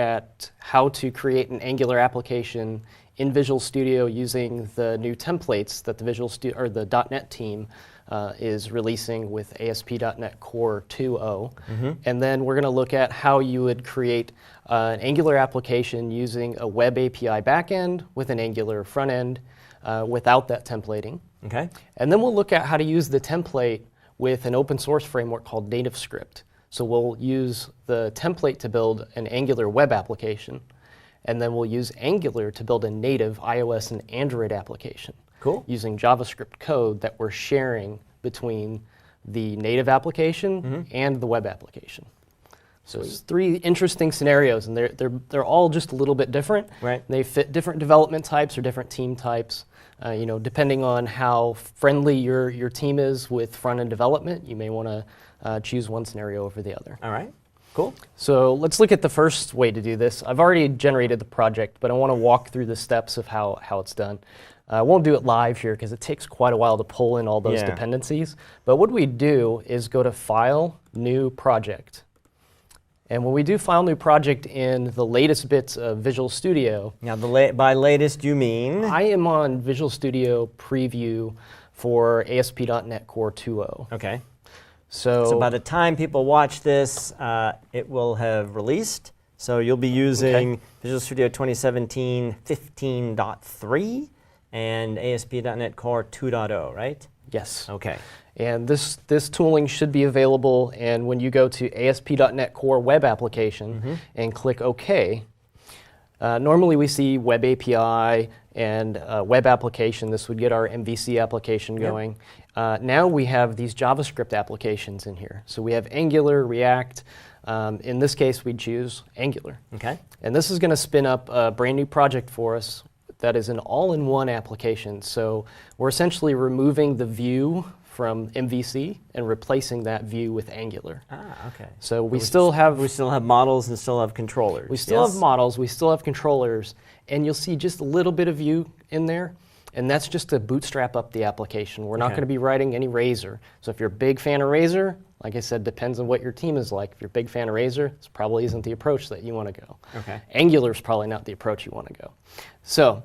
at how to create an Angular application in Visual Studio using the new templates that the .NET team is releasing with ASP.NET Core 2.0. And then we're going to look at how you would create an Angular application using a web API backend with an Angular front end without that templating. Okay. And then we'll look at how to use the template with an open source framework called NativeScript. So we'll use the template to build an Angular web application, and then we'll use Angular to build a native iOS and Android application. Cool. Using JavaScript code that we're sharing between the native application and the web application. So it's 3 interesting scenarios, and they're all just a little bit different. Right. They fit different development types or different team types. Depending on how friendly your team is with front-end development, you may want to choose one scenario over the other. All right. Cool. So let's look at the first way to do this. I've already generated the project, but I want to walk through the steps of how it's done. I won't do it live here because it takes quite a while to pull in all those dependencies. But what we do is go to File, New Project. And when we do File, New Project in the latest bits of Visual Studio. Now, by latest, you mean? I am on Visual Studio Preview for ASP.NET Core 2.0. Okay. So by the time people watch this, it will have released. So you'll be using Visual Studio 2017 15.3 and ASP.NET Core 2.0, right? Yes. Okay. And this tooling should be available, and when you go to ASP.NET Core Web Application and click OK, normally we see Web API and Web Application. This would get our MVC application going. Now we have these JavaScript applications in here. So we have Angular, React. In this case, we'd choose Angular. Okay. And this is going to spin up a brand new project for us that is an all-in-one application. So we're essentially removing the view from MVC and replacing that view with Angular. Ah, okay. So we still have models and still have controllers. We still have models, we still have controllers, and you'll see just a little bit of view in there, and that's just to bootstrap up the application. We're not going to be writing any Razor. So if you're a big fan of Razor, like I said, depends on what your team is like. If you're a big fan of Razor, this probably isn't the approach that you want to go. Okay. Angular is probably not the approach you want to go. So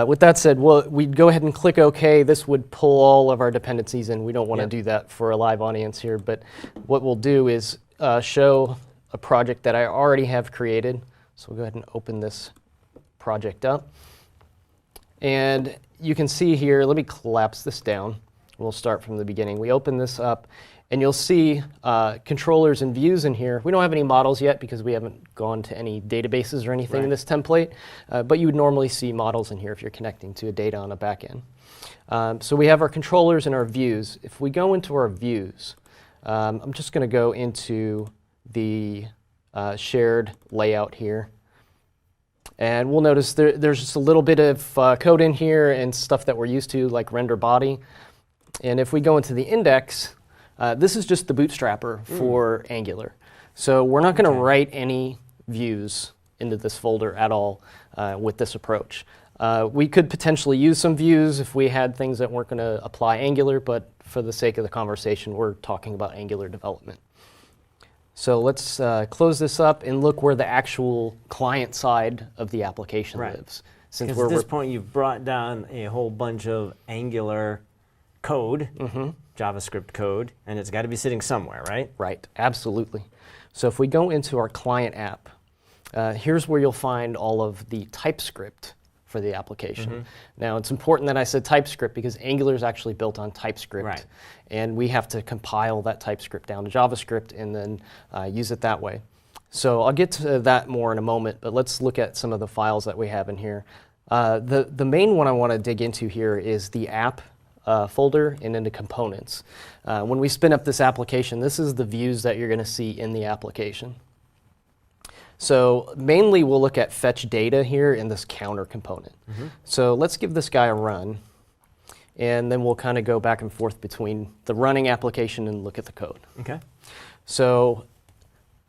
with that said, we'd go ahead and click OK. This would pull all of our dependencies in. We don't want to do that for a live audience here, but what we'll do is show a project that I already have created. So we'll go ahead and open this project up. And you can see here, let me collapse this down. We'll start from the beginning. We open this up, and you'll see controllers and views in here. We don't have any models yet because we haven't gone to any databases or anything in this template, but you would normally see models in here if you're connecting to a data on a backend. So we have our controllers and our views. If we go into our views, I'm just going to go into the shared layout here. And we'll notice there's just a little bit of code in here and stuff that we're used to, like render body. And if we go into the index, this is just the bootstrapper for Angular. So we're not going to write any views into this folder at all with this approach. We could potentially use some views if we had things that weren't going to apply Angular, but for the sake of the conversation, we're talking about Angular development. So let's close this up and look where the actual client side of the application lives. Because at this point, you've brought down a whole bunch of Angular code, JavaScript code, and it's got to be sitting somewhere, right? Right, absolutely. So if we go into our client app, here's where you'll find all of the TypeScript for the application. Now, it's important that I said TypeScript because Angular is actually built on TypeScript, and we have to compile that TypeScript down to JavaScript and then use it that way. So I'll get to that more in a moment, but let's look at some of the files that we have in here. The main one I want to dig into here is the app folder and into components. When we spin up this application, this is the views that you're going to see in the application. So mainly we'll look at fetch data here in this counter component. So let's give this guy a run, and then we'll kind of go back and forth between the running application and look at the code. Okay. So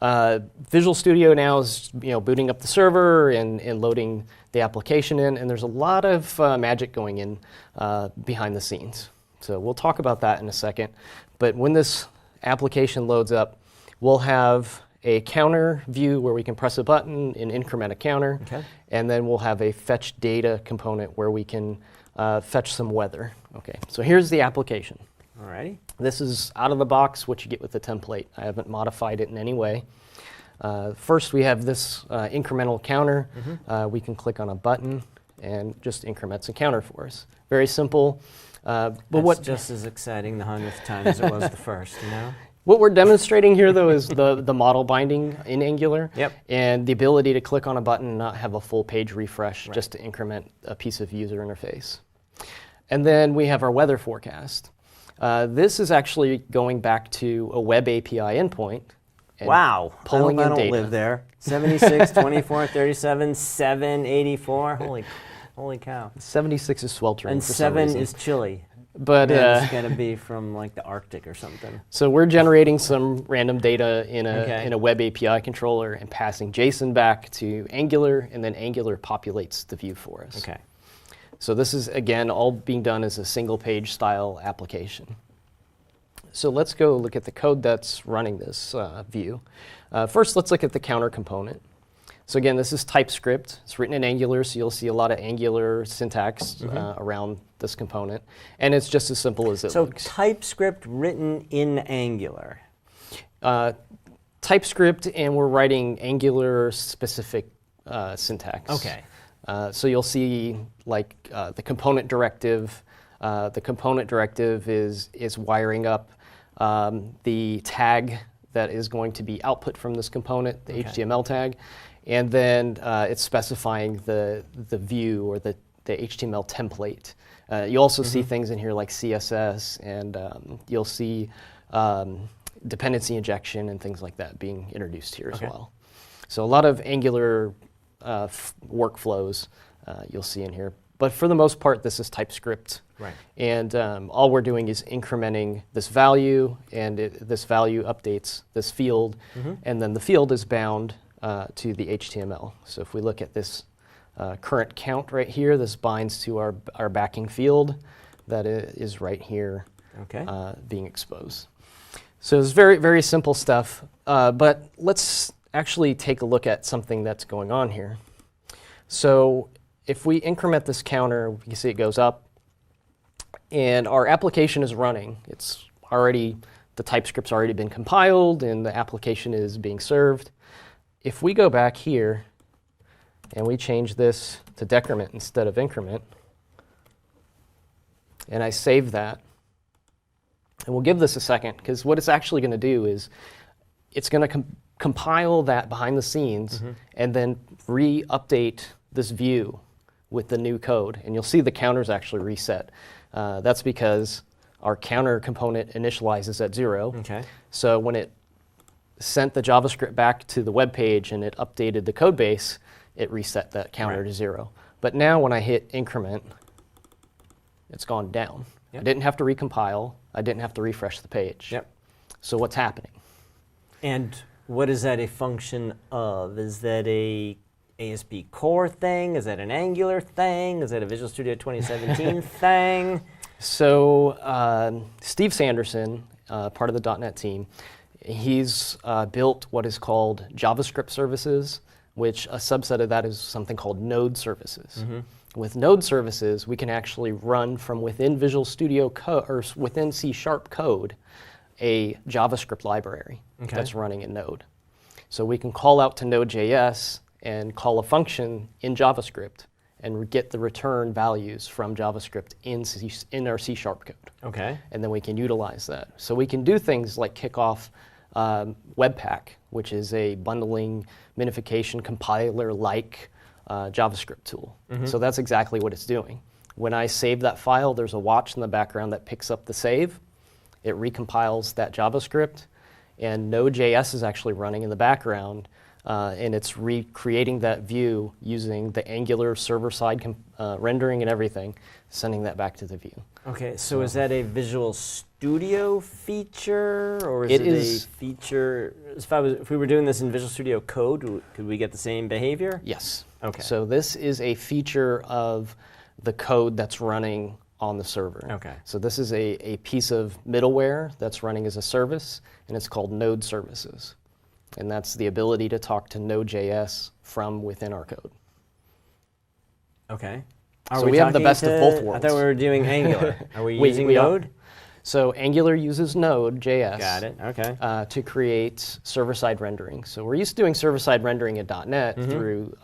Visual Studio now is booting up the server and loading the application in, and there's a lot of magic going in behind the scenes. So we'll talk about that in a second. But when this application loads up, we'll have a counter view where we can press a button and increment a counter. Okay. And then we'll have a fetch data component where we can fetch some weather. Okay, so here's the application. Alrighty. This is out of the box what you get with the template. I haven't modified it in any way. First, we have this incremental counter. We can click on a button and just increments a counter for us. Very simple. But That's just as exciting the 100th time as it was the first, you know? What we're demonstrating here, though, is the model binding in Angular. Yep. And the ability to click on a button and not have a full page refresh Right. just to increment a piece of user interface. And then we have our weather forecast. This is actually going back to a web API endpoint. And Wow. pulling I in don't data. live there. 76, 24, 37, 7, 84. Holy cow. 76 is sweltering And for some 7 reason. is chilly. But It's got to be from like the Arctic or something. so we're generating some random data in a Okay. in a web API controller and passing JSON back to Angular, and then Angular populates the view for us. Okay. So this is, again, all being done as a single page style application. So let's go look at the code that's running this view. First, let's look at the counter component. So again, this is TypeScript. It's written in Angular, so you'll see a lot of Angular syntax around this component. And it's just as simple as it So looks. TypeScript written in Angular. TypeScript, and we're writing Angular-specific syntax. Okay. So you'll see like the component directive. The component directive is wiring up the tag that is going to be output from this component, the HTML tag, and then it's specifying the view or the HTML template. You also see things in here like CSS, and you'll see dependency injection and things like that being introduced here as well. So a lot of Angular workflows you'll see in here. But for the most part, this is TypeScript. Right. And all we're doing is incrementing this value, and this value updates this field, and then the field is bound to the HTML. So if we look at this current count right here, this binds to our backing field that is right here being exposed. So it's very, very simple stuff. But let's actually take a look at something that's going on here. So if we increment this counter, we can see it goes up, and our application is running. It's already, the TypeScript's already been compiled, and the application is being served. If we go back here, and we change this to decrement instead of increment, and I save that, and we'll give this a second, because what it's actually going to do is it's going to compile that behind the scenes, and then re-update this view with the new code, and you'll see the counter's actually reset. That's because our counter component initializes at 0. Okay. So when it sent the JavaScript back to the web page and it updated the code base, it reset that counter to 0. But now when I hit increment, it's gone down. Yep. I didn't have to recompile. I didn't have to refresh the page. Yep. So what's happening? And what is that a function of? Is that a ASP core thing? Is that an Angular thing? Is that a Visual Studio 2017 thing? So Steve Sanderson, part of the .NET team, he's built what is called JavaScript services, which a subset of that is something called node services. With node services, we can actually run from within Visual Studio code, or within C# code, a JavaScript library that's running in Node. So we can call out to Node.js and call a function in JavaScript and get the return values from JavaScript in our C# code. Okay. And then we can utilize that. So we can do things like kick off Webpack, which is a bundling minification compiler-like JavaScript tool. So that's exactly what it's doing. When I save that file, there's a watch in the background that picks up the save. It recompiles that JavaScript, and Node.js is actually running in the background, and it's recreating that view using the Angular server-side rendering and everything, sending that back to the view. Okay, so is that a Visual Studio feature, or is it a feature? If we were doing this in Visual Studio Code, could we get the same behavior? Yes. Okay. So this is a feature of the code that's running on the server. Okay. So this is a piece of middleware that's running as a service, and it's called Node Services. and that's the ability to talk to Node.js from within our code. Okay. So we have the best of both worlds. I thought we were doing Angular. Are we using we are. Node? So Angular uses Node.js Got it. Okay. to create server-side rendering. So we're used to doing server-side rendering in .NET through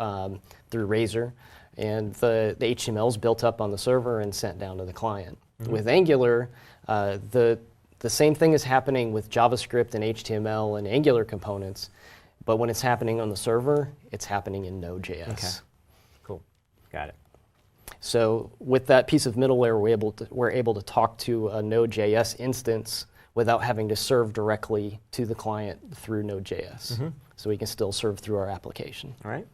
Razor, and the HTML is built up on the server and sent down to the client. With Angular, the same thing is happening with JavaScript and HTML and Angular components, but when it's happening on the server, it's happening in Node.js. Okay. Cool. Got it. So with that piece of middleware, we're able to talk to a Node.js instance without having to serve directly to the client through Node.js. So we can still serve through our application. All right.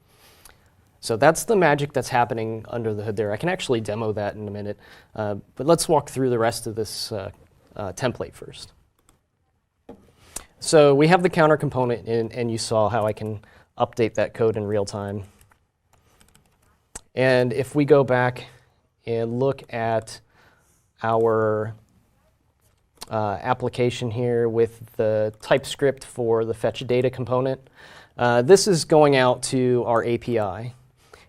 So that's the magic that's happening under the hood there. I can actually demo that in a minute, but let's walk through the rest of this template first. So we have the counter component, and you saw how I can update that code in real time. And if we go back and look at our application here with the TypeScript for the fetch data component, this is going out to our API,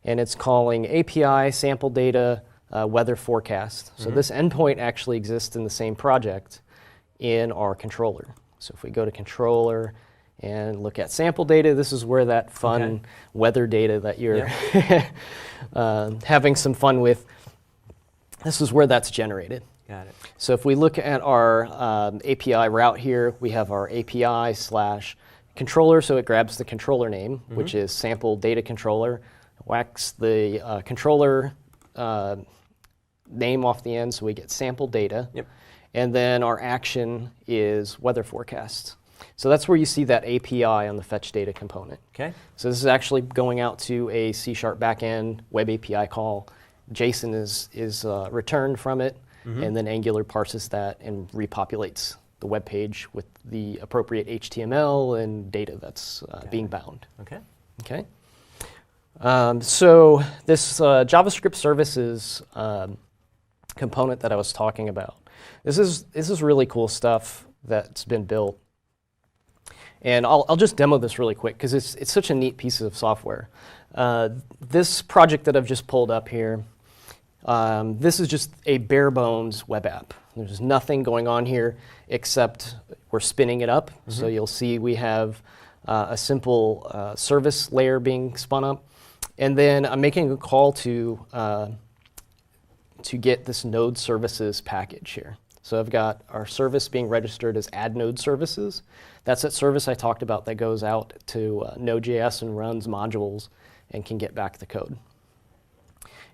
and it's calling API sample data weather forecast. So this endpoint actually exists in the same project in our controller. So if we go to controller and look at sample data, this is where that fun weather data that you're having some fun with, this is where that's generated. Got it. So if we look at our API route here, we have our API/controller, so it grabs the controller name, which is sample data controller, whacks the controller name off the end, so we get sample data. Yep. And then our action is weather forecast. So that's where you see that API on the fetch data component. Okay. So this is actually going out to a C# backend web API call. JSON is returned from it, and then Angular parses that and repopulates the web page with the appropriate HTML and data that's being bound. Okay. Okay. So this JavaScript services component that I was talking about, this is really cool stuff that's been built. And I'll just demo this really quick because it's such a neat piece of software. This project that I've just pulled up here, this is just a bare bones web app. There's nothing going on here except we're spinning it up. So you'll see we have a simple service layer being spun up. And then I'm making a call to get this node services package here. So I've got our service being registered as add node services. That's that service I talked about that goes out to Node.js and runs modules and can get back the code.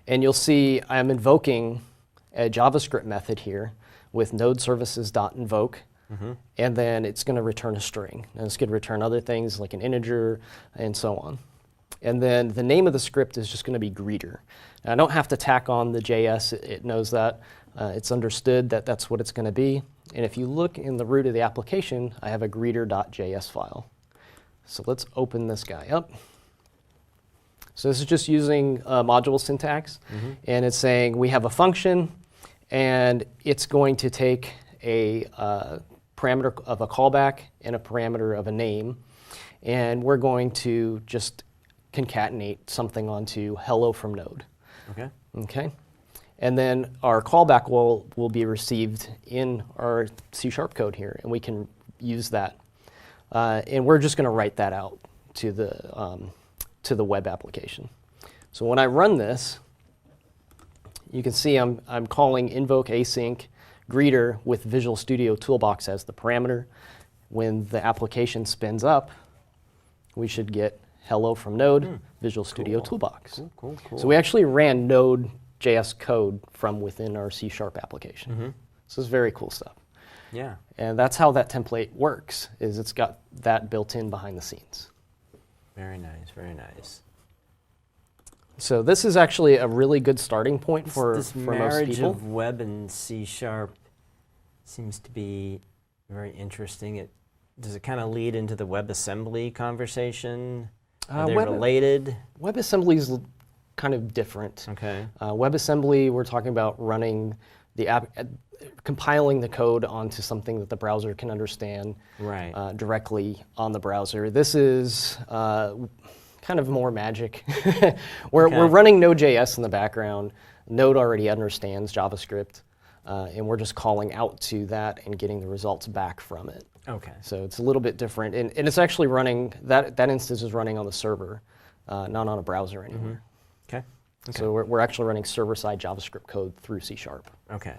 And you'll see I'm invoking a JavaScript method here with node services.invoke, and then it's going to return a string. And it's going to return other things like an integer and so on. And then the name of the script is just going to be greeter. Now, I don't have to tack on the JS. It knows that. It's understood that that's what it's going to be. And if you look in the root of the application, I have a greeter.js file. So let's open this guy up. So this is just using module syntax. And it's saying we have a function, and it's going to take a parameter of a callback and a parameter of a name. And we're going to just concatenate something onto hello from node. Okay. Okay. And then our callback will be received in our C# code here, and we can use that. And we're just going to write that out to the web application. So when I run this, you can see I'm calling invoke async greeter with Visual Studio Toolbox as the parameter. When the application spins up, we should get hello from node, Visual Studio Toolbox. Cool. So we actually ran Node.js code from within our C# application. So it's very cool stuff. Yeah. And that's how that template works, is it's got that built in behind the scenes. Very nice, very nice. So this is actually a really good starting point for this most marriage people. of web and C# seems to be very interesting. Does it kind of lead into the WebAssembly conversation? Are they related? WebAssembly is kind of different. Okay. WebAssembly, we're talking about running the app, compiling the code onto something that the browser can understand Right. directly on the browser. This is kind of more magic. We're running Node.js in the background. Node already understands JavaScript, and we're just calling out to that and getting the results back from it. Okay. So it's a little bit different, and it's actually running, that instance is running on the server, not on a browser anymore. Okay. So we're actually running server-side JavaScript code through C#. Okay.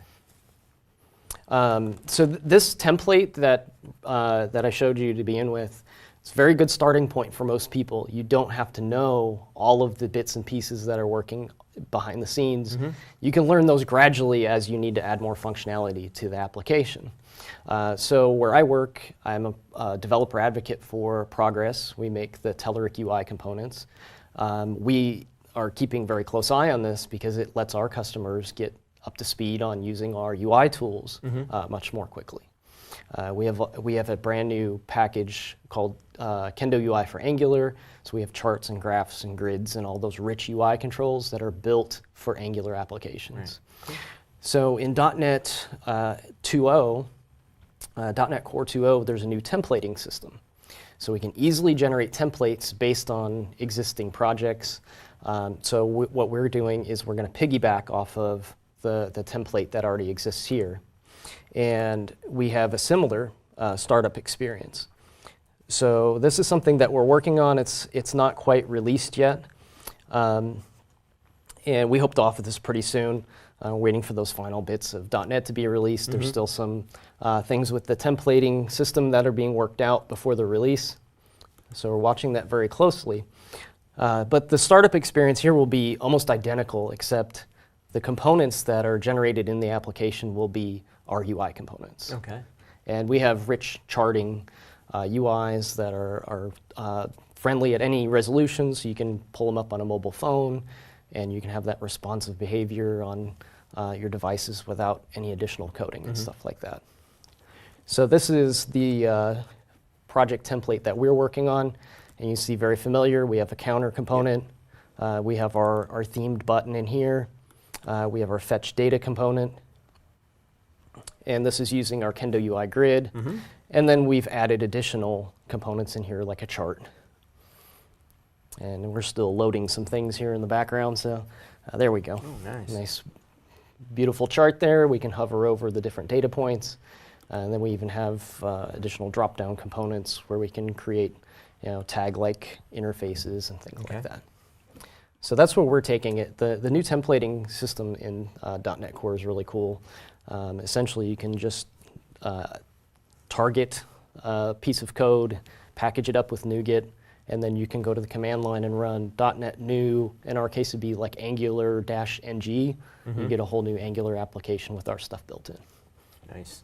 So this template that I showed you to begin with, it's a very good starting point for most people. You don't have to know all of the bits and pieces that are working behind the scenes. You can learn those gradually as you need to add more functionality to the application. So where I work, I'm a developer advocate for Progress. We make the Telerik UI components. We are keeping very close eye on this because it lets our customers get up to speed on using our UI tools much more quickly. We have a brand new package called Kendo UI for Angular. So we have charts and graphs and grids and all those rich UI controls that are built for Angular applications. Right. So in .NET 2.0, .NET Core 2.0, there's a new templating system. So we can easily generate templates based on existing projects. So what we're doing is we're going to piggyback off of the template that already exists here. And we have a similar startup experience. So this is something that we're working on. It's not quite released yet. And we hope to offer this pretty soon. Waiting for those final bits of .NET to be released. There's still some things with the templating system that are being worked out before the release. So we're watching that very closely. But the startup experience here will be almost identical, except the components that are generated in the application will be our UI components. Okay. And we have rich charting UIs that are friendly at any resolution, so you can pull them up on a mobile phone, and you can have that responsive behavior on your devices without any additional coding and stuff like that. So this is the project template that we're working on, and you see very familiar. We have a counter component. We have our themed button in here. We have our fetch data component. And this is using our Kendo UI grid. And then we've added additional components in here, like a chart. And we're still loading some things here in the background, so there we go. Oh, nice. Nice, beautiful chart there. We can hover over the different data points. And then we even have additional drop-down components where we can create tag-like interfaces and things like that. So that's where we're taking it. The new templating system in .NET Core is really cool. Essentially, you can just target a piece of code, package it up with NuGet, and then you can go to the command line and run .NET new. In our case, it'd be like Angular-ng. You get a whole new Angular application with our stuff built in. Nice.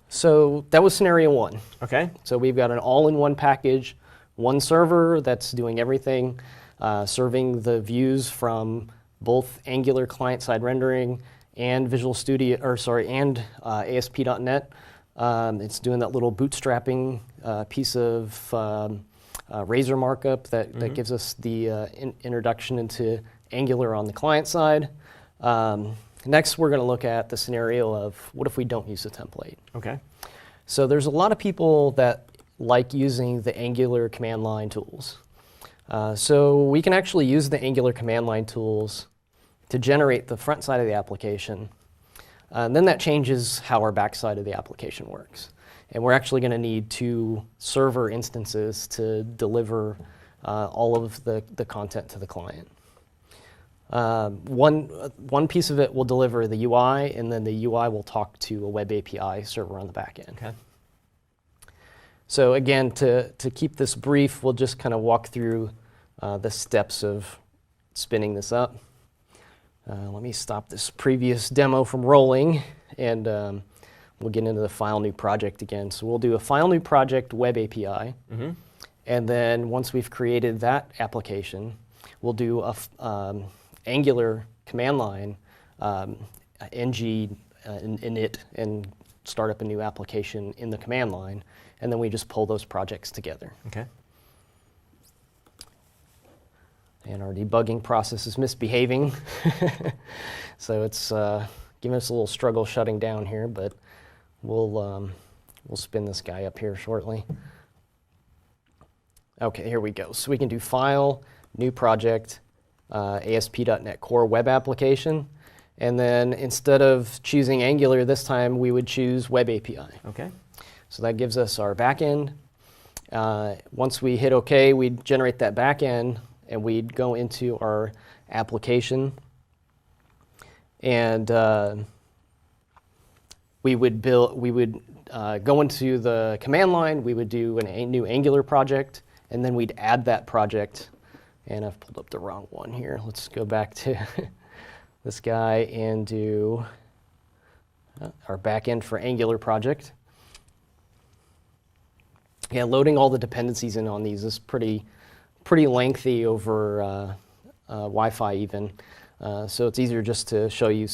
So that was scenario one. Okay. So we've got an all-in-one package, one server that's doing everything, serving the views from both Angular client-side rendering and Visual Studio, and ASP.NET. It's doing that little bootstrapping piece of Razor markup that gives us the introduction into Angular on the client side. Next, we're going to look at the scenario of what if we don't use a template. Okay. So there's a lot of people that like using the Angular command line tools. So we can actually use the Angular command line tools to generate the front side of the application. And then that changes how our back side of the application works. And we're actually going to need 2 server instances to deliver all of the content to the client. One piece of it will deliver the UI, and then the UI will talk to a web API server on the back end. Okay. So again, to keep this brief, we'll just kind of walk through the steps of spinning this up. Let me stop this previous demo from rolling, and we'll get into the File New Project again. So we'll do a File New Project web API, and then once we've created that application, we'll do a Angular command line ng init and start up a new application in the command line, and then we just pull those projects together. Okay. And our debugging process is misbehaving. So it's giving us a little struggle shutting down here, but we'll spin this guy up here shortly. Okay, here we go. So we can do File, New Project, ASP.NET Core Web Application. And then instead of choosing Angular this time, we would choose Web API. Okay. So that gives us our backend. Once we hit OK, we'd generate that backend, and we'd go into our application. And we would go into the command line. We would do a new Angular project, and then we'd add that project. And I've pulled up the wrong one here. Let's go back to this guy and do our backend for Angular project. Yeah, loading all the dependencies in on these is pretty lengthy over Wi-Fi even. So it's easier just to show you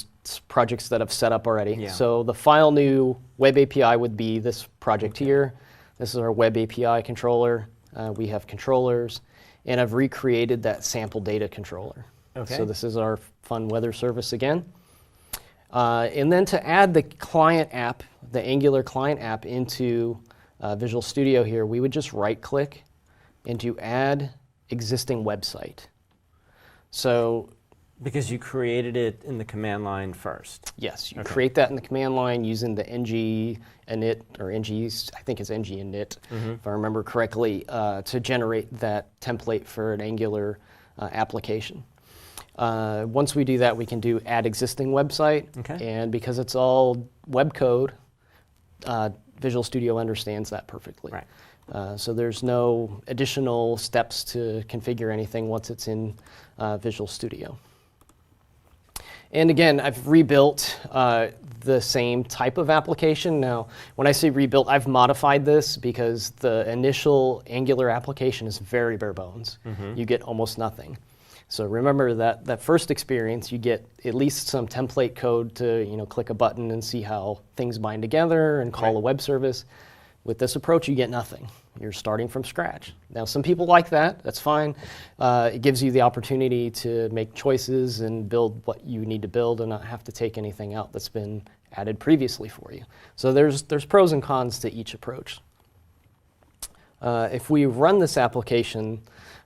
projects that I've set up already. Yeah. So the file new Web API would be this project here. This is our Web API controller. We have controllers, and I've recreated that sample data controller. Okay. So this is our fun weather service again. And then to add the client app, the Angular client app into Visual Studio here, we would just right-click and do Add Existing Website. So because you created it in the command line first. yes, you Okay. create that in the command line using the ng init, or I think it's ng init, if I remember correctly, to generate that template for an Angular application. Once we do that, we can do Add Existing Website. Okay. And because it's all web code, Visual Studio understands that perfectly. Right. So there's no additional steps to configure anything once it's in Visual Studio. And again, I've rebuilt the same type of application. Now, when I say rebuilt, I've modified this because the initial Angular application is very bare bones. You get almost nothing. So remember that first experience, you get at least some template code to click a button and see how things bind together and call a web service. With this approach, you get nothing. You're starting from scratch. Now, some people like that. That's fine. It gives you the opportunity to make choices and build what you need to build and not have to take anything out that's been added previously for you. So there's pros and cons to each approach. If we run this application,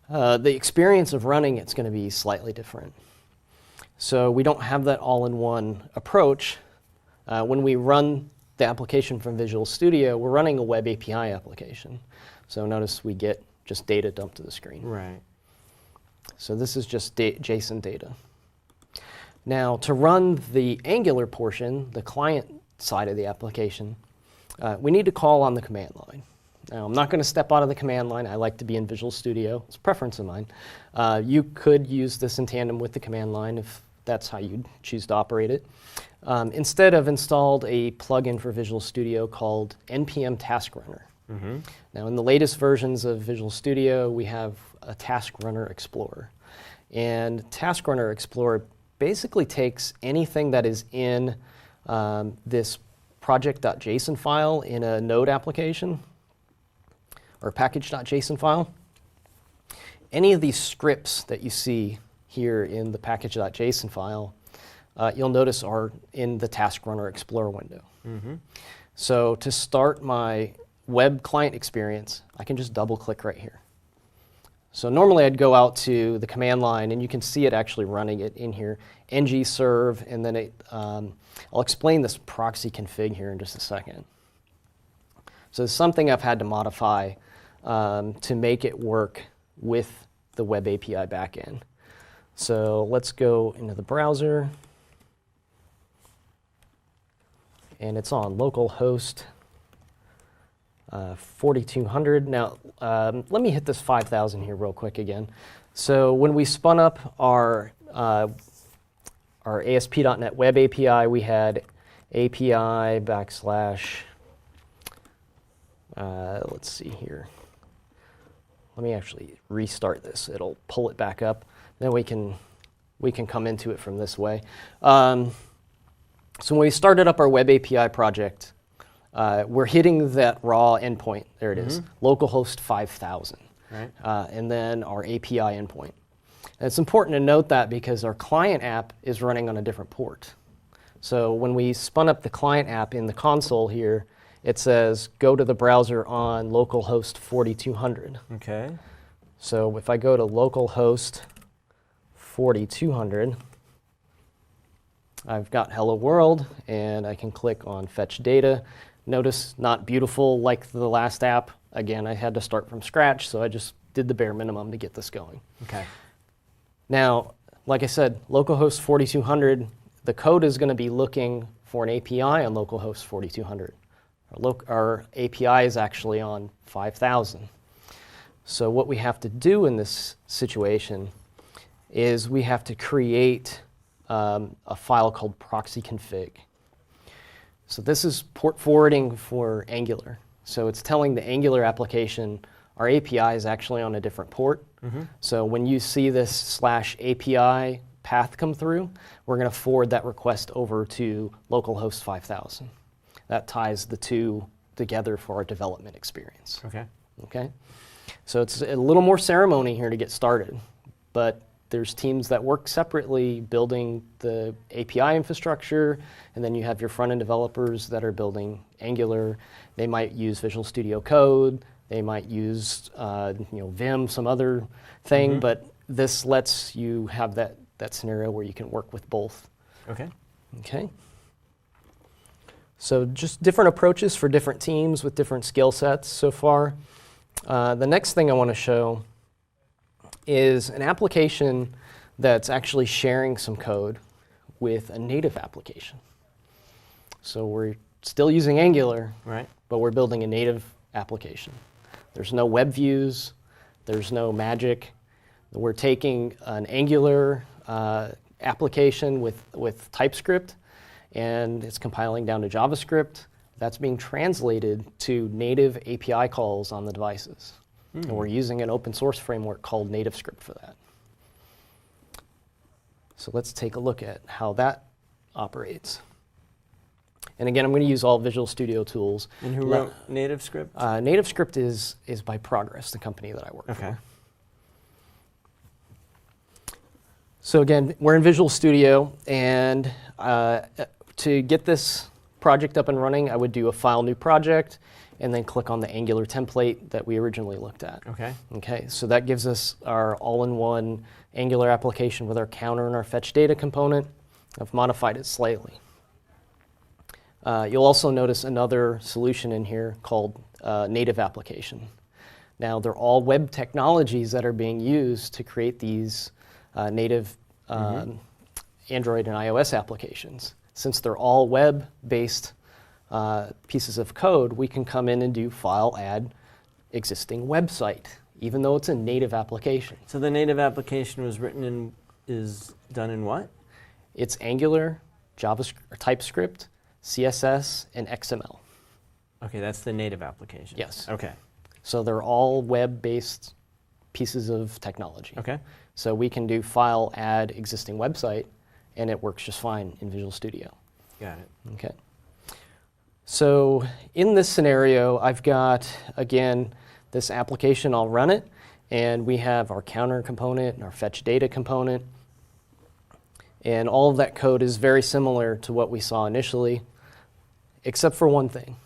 the experience of running it's going to be slightly different. So we don't have that all-in-one approach. When we run the application from Visual Studio, we're running a Web API application. So notice we get just data dumped to the screen. Right. So this is just JSON data. Now, to run the Angular portion, the client side of the application, we need to call on the command line. Now, I'm not going to step out of the command line. I like to be in Visual Studio. It's a preference of mine. You could use this in tandem with the command line if that's how you choose to operate it. Instead, I've installed a plugin for Visual Studio called npm Task Runner. Now, in the latest versions of Visual Studio, we have a Task Runner Explorer. And Task Runner Explorer basically takes anything that is in this project.json file in a Node application, or package.json file. Any of these scripts that you see here in the package.json file, you'll notice are in the Task Runner Explorer window. So to start my web client experience, I can just double click right here. So normally I'd go out to the command line, and you can see it actually running it in here, ng-serve, and then I'll explain this proxy config here in just a second. So it's something I've had to modify to make it work with the Web API backend. So let's go into the browser, and it's on localhost 4200. Now, let me hit this 5000 here real quick again. So when we spun up our ASP.NET Web API, we had API backslash, let's see here. Let me actually restart this. It'll pull it back up. Then we can come into it from this way. So when we started up our Web API project, we're hitting that raw endpoint. There it is, localhost 5000. Right. And then our API endpoint. And it's important to note that because our client app is running on a different port. So when we spun up the client app in the console here, it says go to the browser on localhost 4200. Okay. So if I go to localhost 4200, I've got Hello World, and I can click on Fetch Data. Notice not beautiful like the last app. Again, I had to start from scratch, so I just did the bare minimum to get this going. Okay. Now, like I said, localhost 4200, the code is going to be looking for an API on localhost 4200. Our API is actually on 5000. So what we have to do in this situation is we have to create a file called proxy config. So this is port forwarding for Angular. So it's telling the Angular application our API is actually on a different port. So when you see this /API path come through, we're going to forward that request over to localhost 5000. That ties the two together for our development experience. Okay. Okay? So it's a little more ceremony here to get started, but there's teams that work separately building the API infrastructure, and then you have your front-end developers that are building Angular. They might use Visual Studio Code. They might use Vim, some other thing, but this lets you have that scenario where you can work with both. Okay. Okay. So just different approaches for different teams with different skill sets so far. The next thing I want to show is an application that's actually sharing some code with a native application. So we're still using Angular, Right. but we're building a native application. There's no web views. There's no magic. We're taking an Angular application with TypeScript, and it's compiling down to JavaScript. That's being translated to native API calls on the devices. And we're using an open source framework called NativeScript for that. So let's take a look at how that operates. And again, I'm going to use all Visual Studio tools. And who wrote NativeScript? NativeScript is by Progress, the company that I work Okay. for. So again, we're in Visual Studio, and to get this project up and running, I would do a File, New Project, and then click on the Angular template that we originally looked at. Okay. Okay, so that gives us our all-in-one Angular application with our counter and our fetch data component. I've modified it slightly. You'll also notice another solution in here called native application. Now, they're all web technologies that are being used to create these native Android and iOS applications. Since they're all web-based pieces of code, we can come in and do file add existing website, even though it's a native application. So the native application was written in, is done in what? It's Angular, JavaScript, or TypeScript, CSS, and XML. Okay, that's the native application. Yes. Okay. So they're all web-based pieces of technology. Okay. So we can do file add existing website, and it works just fine in Visual Studio. Got it. Okay. So in this scenario, I've got, again, this application. I'll run it, and we have our counter component and our fetch data component. And all of that code is very similar to what we saw initially, except for one thing.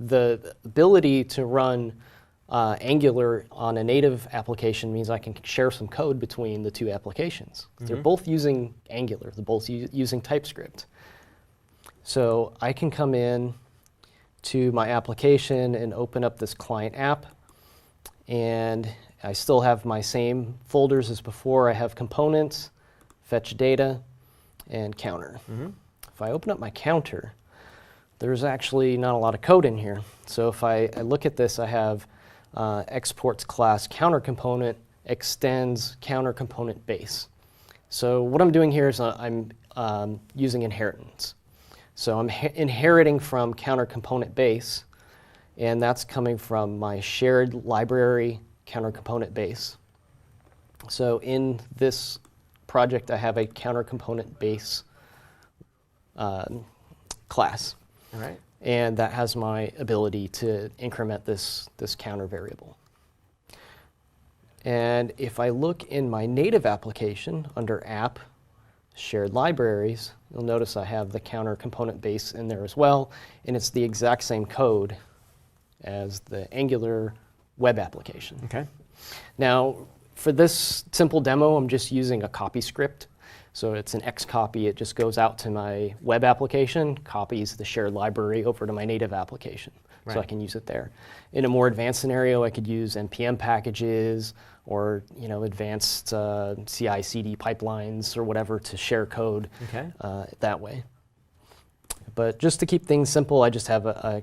The ability to run Angular on a native application means I can share some code between the two applications. They're both using Angular. They're both using TypeScript. So I can come in to my application and open up this client app. And I still have my same folders as before. I have components, fetch data, and counter. If I open up my counter, there's actually not a lot of code in here. So if I look at this, I have exports class counter component extends counter component base. So what I'm doing here is I'm using inheritance. So I'm inheriting from counter component base, and that's coming from my shared library counter component base. So in this project, I have a counter component base class. All right. And that has my ability to increment this counter variable. And if I look in my native application under App, Shared Libraries, you'll notice I have the counter component base in there as well, and it's the exact same code as the Angular web application. Okay. Now, for this simple demo, I'm just using a copy script. So it's an X copy. It just goes out to my web application, copies the shared library over to my native application. So I can use it there. In a more advanced scenario, I could use NPM packages or advanced CI/CD pipelines or whatever to share code that way. But just to keep things simple, I just have a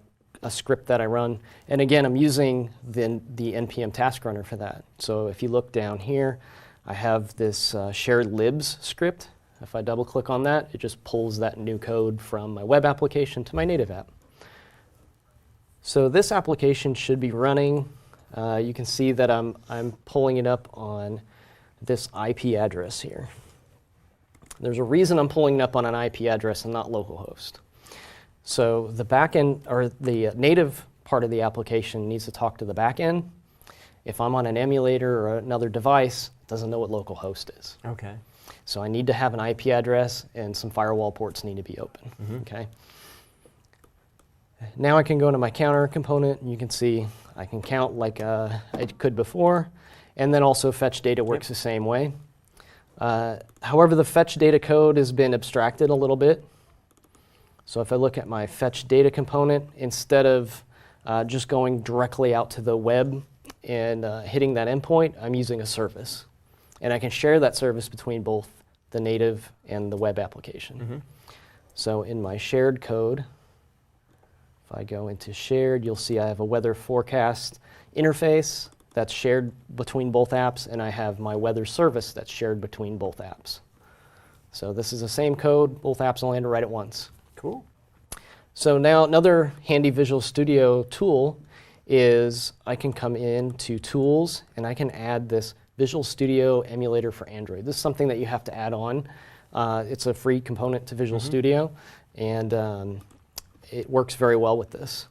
script that I run. And again, I'm using the NPM task runner for that. So if you look down here, I have this shared libs script. If I double click on that, it just pulls that new code from my web application to my native app. So this application should be running. You can see that I'm pulling it up on this IP address here. There's a reason I'm pulling it up on an IP address and not localhost. So the backend, or the native part of the application, needs to talk to the backend. If I'm on an emulator or another device, it doesn't know what localhost is. Okay. So I need to have an IP address and some firewall ports need to be open. Okay. Now I can go to my counter component, and you can see I can count like I could before, and then also fetch data works the same way. However, the fetch data code has been abstracted a little bit. So if I look at my fetch data component, instead of just going directly out to the web and hitting that endpoint, I'm using a service. And I can share that service between both the native and the web application. So in my shared code, if I go into shared, you'll see I have a weather forecast interface that's shared between both apps, and I have my weather service that's shared between both apps. So this is the same code. Both apps will land right at once. Cool. So now another handy Visual Studio tool is I can come into Tools, and I can add this Visual Studio emulator for Android. This is something that you have to add on. It's a free component to Visual Studio, and it works very well with this.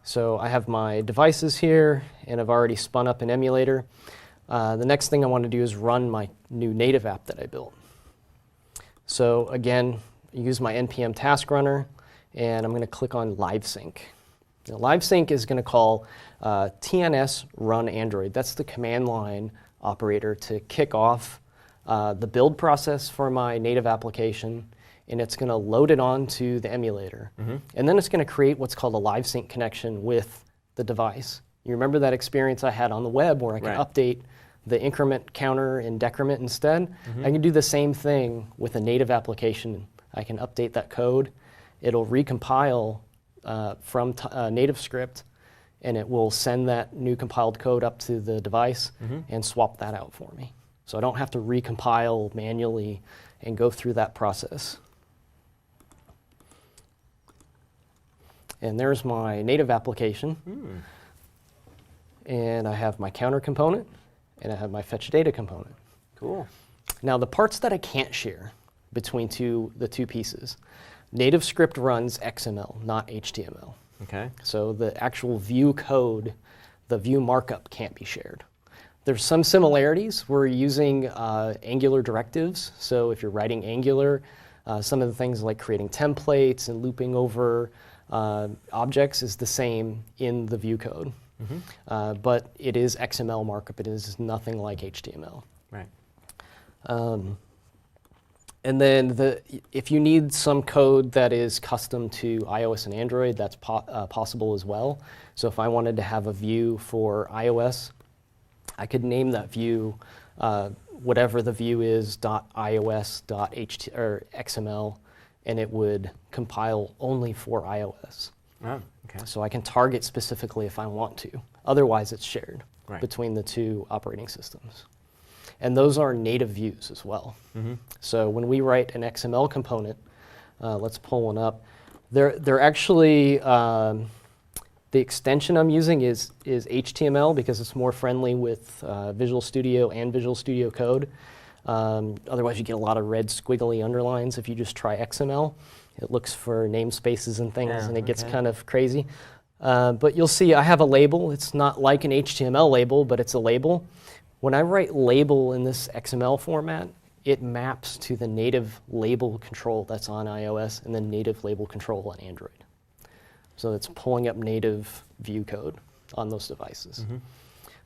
So I have my devices here, and I've already spun up an emulator. The next thing I want to do is run my new native app that I built. So again, use my NPM task runner, and I'm going to click on Live Sync. Now, Live Sync is going to call TNS run Android. That's the command line operator to kick off the build process for my native application, and it's going to load it onto the emulator. And then it's going to create what's called a Live Sync connection with the device. You remember that experience I had on the web where I can update the increment counter and decrement instead? I can do the same thing with a native application. I can update that code. It'll recompile from native script, and it will send that new compiled code up to the device and swap that out for me. So I don't have to recompile manually and go through that process. And there's my native application. And I have my counter component, and I have my fetch data component. Cool. Now the parts that I can't share between the two pieces, native script runs XML, not HTML. Okay. So the actual view code, the view markup can't be shared. There's some similarities. We're using Angular directives. So if you're writing Angular, some of the things like creating templates and looping over objects is the same in the view code. But it is XML markup. It is nothing like HTML. Right. And then if you need some code that is custom to iOS and Android, that's possible as well. So if I wanted to have a view for iOS, I could name that view whatever the view is, .ios.xml, and it would compile only for iOS. Oh, okay. So I can target specifically if I want to. Otherwise, it's shared between the two operating systems. And those are native views as well. So when we write an XML component, let's pull one up. They're actually, the extension I'm using is HTML because it's more friendly with Visual Studio and Visual Studio Code. Otherwise, you get a lot of red squiggly underlines if you just try XML. It looks for namespaces and things, and it gets kind of crazy. But you'll see I have a label. It's not like an HTML label, but it's a label. When I write label in this XML format, it maps to the native label control that's on iOS and the native label control on Android. So it's pulling up native view code on those devices.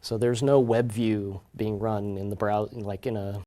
So there's no web view being run in the browser, like in a